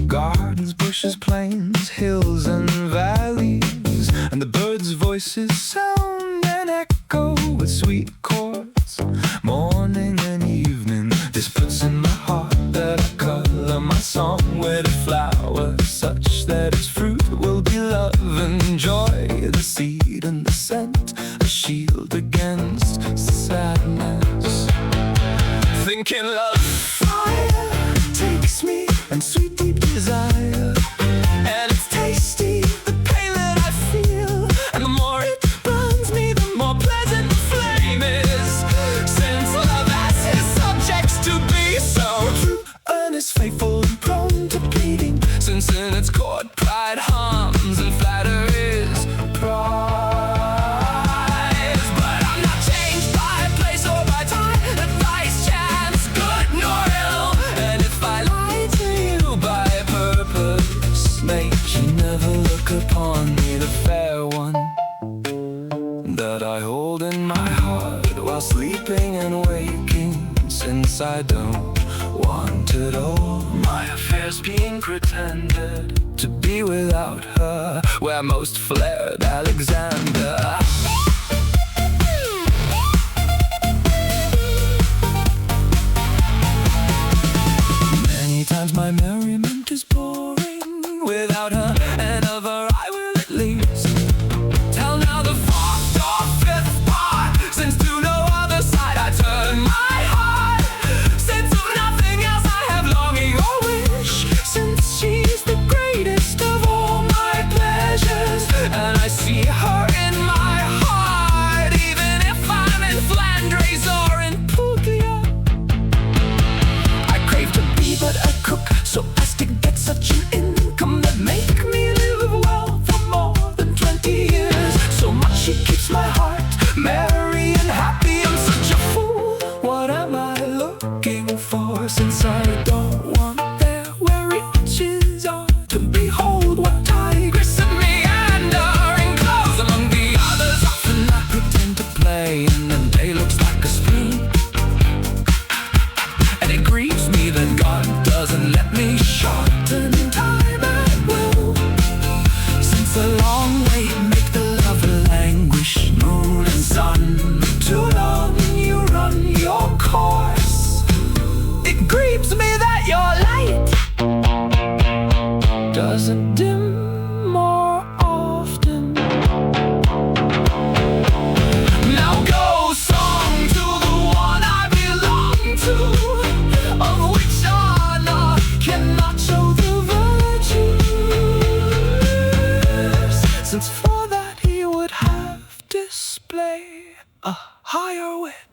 Gardens, bushes, plains, hills and valleys, and the birds' voices sound and echo with sweet chords. Morning and evening, this puts in my heart that I color my song with a flower such that its fruit will be love and joy. The seed and the scent, a shield against sadness. Thinking love fire takes me, and sweet deep desire, and it's tasty, the pain that I feel, and the more it burns me, the more pleasant the flame is. Since love has his subjects to be so true, earnest, faithful, and prone to pleading, since in its court pride harms and flatteries prize. But I'm not changed by place or by time, advice, chance, good nor ill. And if I lie to you by purpose, may you never look upon me, the fair one that I hold in my heart while sleeping and waking, since I don't want it all. My affairs being pretended to be without her, where most flared Alexander. Many times my merriment is boring without her, and of her I will at least tell now the fourth or fifth part, since to no other side I turn my heart. Since of nothing else I have longing or wish, since she's the greatest of all my pleasures, and I see her in my heart, even if I'm in Flandres or in Puglia. I crave to be but a cook, so as to get such an income that make me live well for more than 20 years. So much she keeps my heart merry and happy. I'm such a fool, what am I looking for, since I don't want there where riches are to behold? What tigress of meandering clothes among the others, often I pretend to play, and the day looks like a spree. And it grieves me that God doesn't let me shorten time at will, since the long way make the lover languish. Moon and sun, too long you run your course. It grieves me that your light doesn't dim more often. Now go song to the one I belong to, of which ARNAUT cannot show the virtues, since for that he would have display a higher wit.